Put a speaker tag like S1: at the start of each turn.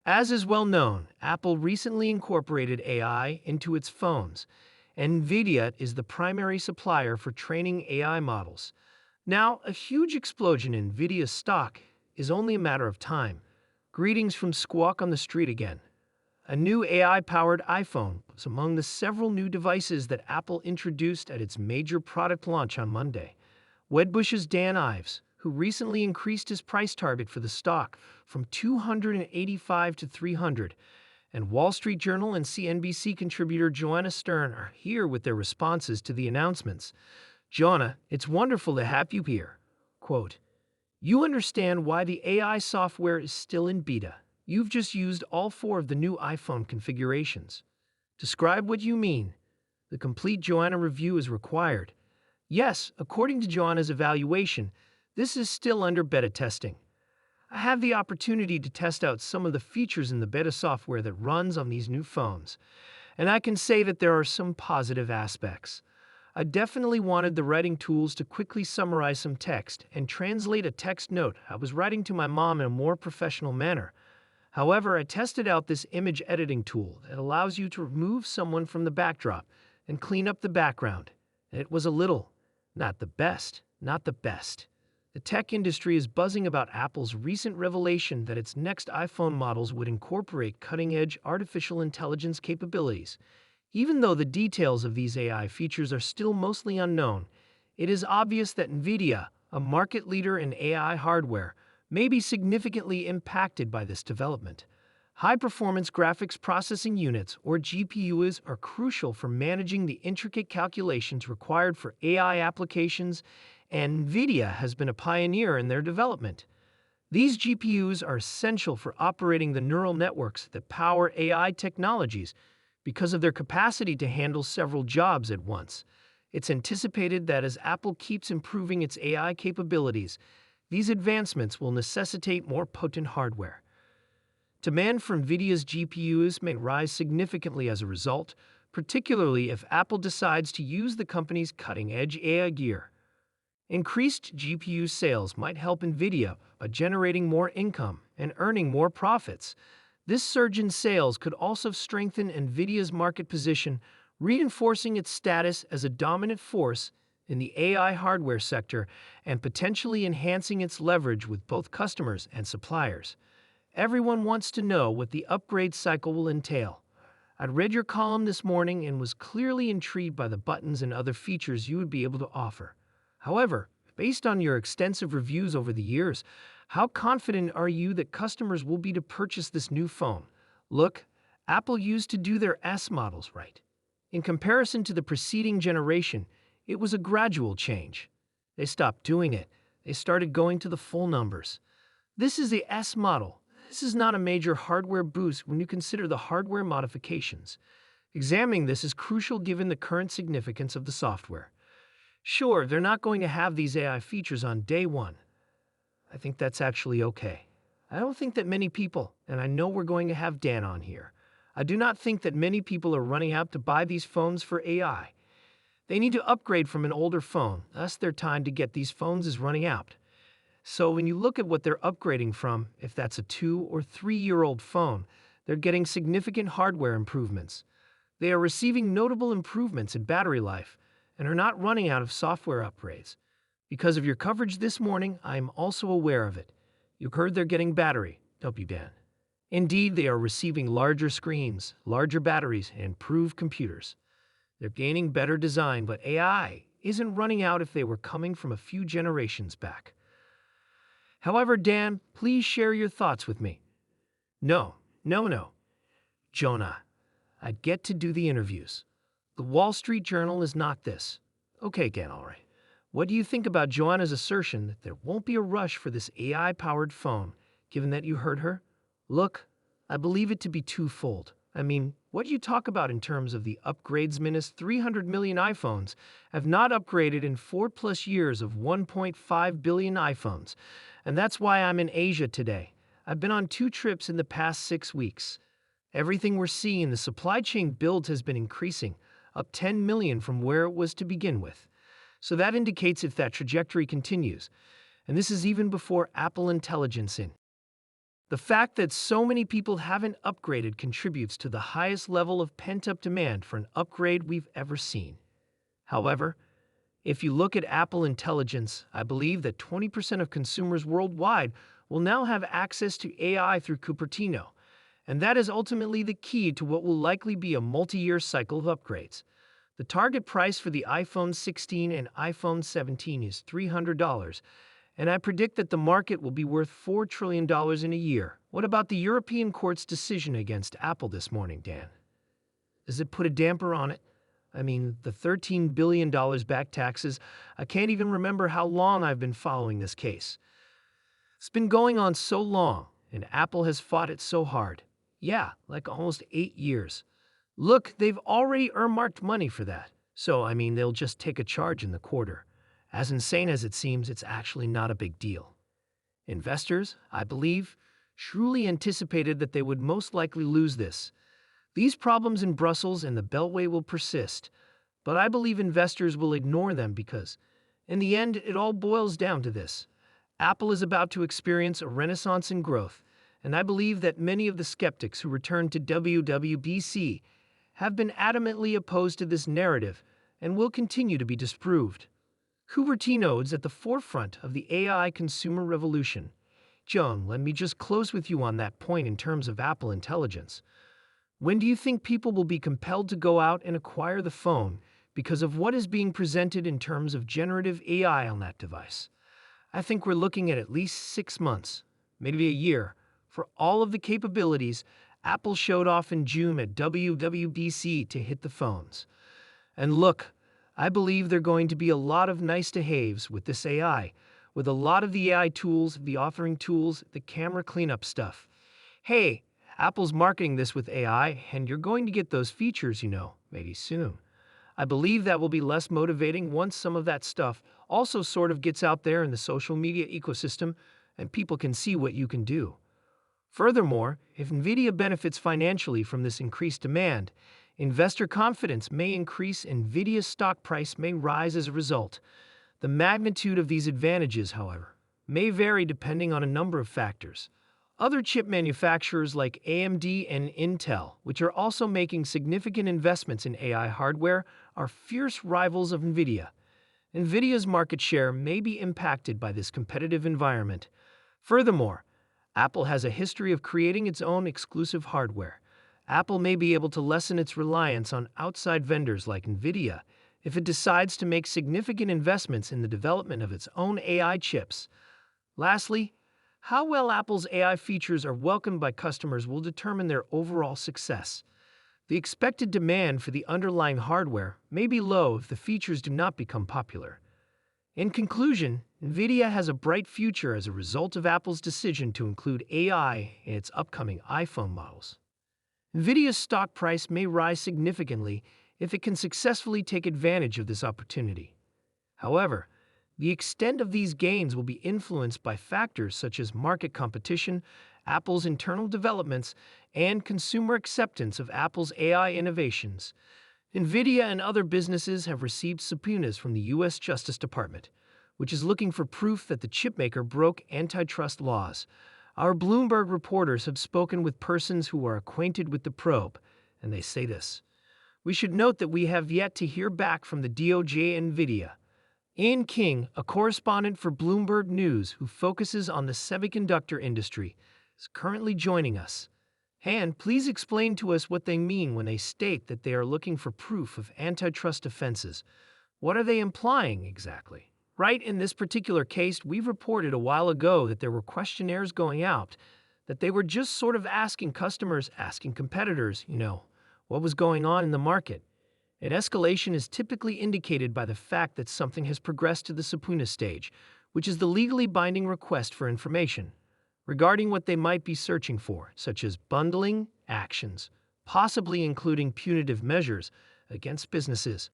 S1: As is well known, Apple recently incorporated AI into its phones. Nvidia is the primary supplier for training AI models. Now, a huge explosion in Nvidia stock is only a matter of time. Greetings from Squawk on the Street again. A new AI-powered iPhone was among the several new devices that Apple introduced at its major product launch on Monday. Wedbush's Dan Ives, who recently increased his price target for the stock from $285 to $300, and Wall Street Journal and CNBC contributor Joanna Stern are here with their responses to the announcements. Joanna, it's wonderful to have you here. Quote, you understand why the AI software is still in beta. You've just used all 4 of the new iPhone configurations. Describe what you mean. The complete Joanna review is required. Yes, according to Joanna's evaluation, this is still under beta testing. I have the opportunity to test out some of the features in the beta software that runs on these new phones, and I can say that there are some positive aspects. I definitely wanted the writing tools to quickly summarize some text and translate a text note I was writing to my mom in a more professional manner. However, I tested out this image editing tool that allows you to remove someone from the backdrop and clean up the background. It was a little, not the best. The tech industry is buzzing about Apple's recent revelation that its next iPhone models would incorporate cutting-edge artificial intelligence capabilities. Even though the details of these AI features are still mostly unknown, it is obvious that Nvidia, a market leader in AI hardware, may be significantly impacted by this development. High-performance graphics processing units, or GPUs, are crucial for managing the intricate calculations required for AI applications, and Nvidia has been a pioneer in their development. These GPUs are essential for operating the neural networks that power AI technologies because of their capacity to handle several jobs at once. It's anticipated that as Apple keeps improving its AI capabilities, these advancements will necessitate more potent hardware. Demand for Nvidia's GPUs may rise significantly as a result, particularly if Apple decides to use the company's cutting-edge AI gear. Increased GPU sales might help Nvidia by generating more income and earning more profits. This surge in sales could also strengthen Nvidia's market position, reinforcing its status as a dominant force in the AI hardware sector and potentially enhancing its leverage with both customers and suppliers. Everyone wants to know what the upgrade cycle will entail. I'd read your column this morning and was clearly intrigued by the buttons and other features you would be able to offer. However, based on your extensive reviews over the years, how confident are you that customers will be to purchase this new phone? Look, Apple used to do their S models right. In comparison to the preceding generation, it was a gradual change. They stopped doing it. They started going to the full numbers. This is the S model. This is not a major hardware boost when you consider the hardware modifications. Examining this is crucial given the current significance of the software. Sure, they're not going to have these AI features on day one. I think that's actually okay. I don't think that many people, and I know we're going to have Dan on here, I do not think that many people are running out to buy these phones for AI. They need to upgrade from an older phone, thus their time to get these phones is running out. So when you look at what they're upgrading from, if that's a 2- or 3-year-old phone, they're getting significant hardware improvements. They are receiving notable improvements in battery life and are not running out of software upgrades. Because of your coverage this morning, I am also aware of it. You've heard they're getting battery, don't you, Dan? Indeed, they are receiving larger screens, larger batteries, and improved computers. They're gaining better design, but AI isn't running out if they were coming from a few generations back. However, Dan, please share your thoughts with me. No. Jonah, I'd get to do the interviews. The Wall Street Journal is not this. Okay, Dan, all right. What do you think about Joanna's assertion that there won't be a rush for this AI-powered phone, given that you heard her? Look, I believe it to be twofold. I mean, what you talk about in terms of the upgrades minus 300 million iPhones have not upgraded in 4+ years of 1.5 billion iPhones. And that's why I'm in Asia today. I've been on 2 trips in the past 6 weeks. Everything we're seeing in the supply chain builds has been increasing, up 10 million from where it was to begin with. So that indicates if that trajectory continues. And this is even before Apple Intelligence in. The fact that so many people haven't upgraded contributes to the highest level of pent-up demand for an upgrade we've ever seen. However, if you look at Apple Intelligence, I believe that 20% of consumers worldwide will now have access to AI through Cupertino, and that is ultimately the key to what will likely be a multi-year cycle of upgrades. The target price for the iPhone 16 and iPhone 17 is $300, and I predict that the market will be worth $4 trillion in a year. What about the European Court's decision against Apple this morning, Dan? Does it put a damper on it? I mean, the $13 billion back taxes, I can't even remember how long I've been following this case. It's been going on so long, and Apple has fought it so hard. Yeah, like almost 8 years. Look, they've already earmarked money for that. So, I mean, they'll just take a charge in the quarter. As insane as it seems, it's actually not a big deal. Investors, I believe, truly anticipated that they would most likely lose this. These problems in Brussels and the Beltway will persist, but I believe investors will ignore them because, in the end, it all boils down to this. Apple is about to experience a renaissance in growth, and I believe that many of the skeptics who returned to WWDC have been adamantly opposed to this narrative and will continue to be disproved. Cupertino is at the forefront of the AI consumer revolution. Joan, let me just close with you on that point in terms of Apple Intelligence. When do you think people will be compelled to go out and acquire the phone because of what is being presented in terms of generative AI on that device? I think we're looking at least 6 months, maybe a year, for all of the capabilities Apple showed off in June at WWDC to hit the phones. And look, I believe there are going to be a lot of nice-to-haves with this AI, with a lot of the AI tools, the authoring tools, the camera cleanup stuff. Hey, Apple's marketing this with AI, and you're going to get those features, maybe soon. I believe that will be less motivating once some of that stuff also sort of gets out there in the social media ecosystem and people can see what you can do. Furthermore, if Nvidia benefits financially from this increased demand, investor confidence may increase and Nvidia's stock price may rise as a result. The magnitude of these advantages, however, may vary depending on a number of factors. Other chip manufacturers like AMD and Intel, which are also making significant investments in AI hardware, are fierce rivals of Nvidia. Nvidia's market share may be impacted by this competitive environment. Furthermore, Apple has a history of creating its own exclusive hardware. Apple may be able to lessen its reliance on outside vendors like Nvidia if it decides to make significant investments in the development of its own AI chips. Lastly, how well Apple's AI features are welcomed by customers will determine their overall success. The expected demand for the underlying hardware may be low if the features do not become popular. In conclusion, Nvidia has a bright future as a result of Apple's decision to include AI in its upcoming iPhone models. Nvidia's stock price may rise significantly if it can successfully take advantage of this opportunity. However, the extent of these gains will be influenced by factors such as market competition, Apple's internal developments, and consumer acceptance of Apple's AI innovations. Nvidia and other businesses have received subpoenas from the U.S. Justice Department, which is looking for proof that the chipmaker broke antitrust laws. Our Bloomberg reporters have spoken with persons who are acquainted with the probe, and they say this. We should note that we have yet to hear back from the DOJ and Nvidia. Ian King, a correspondent for Bloomberg News who focuses on the semiconductor industry, is currently joining us. Han, please explain to us what they mean when they state that they are looking for proof of antitrust offenses. What are they implying exactly? Right, in this particular case, we've reported a while ago that there were questionnaires going out, that they were just sort of asking customers, asking competitors, what was going on in the market. An escalation is typically indicated by the fact that something has progressed to the subpoena stage, which is the legally binding request for information regarding what they might be searching for, such as bundling actions, possibly including punitive measures against businesses.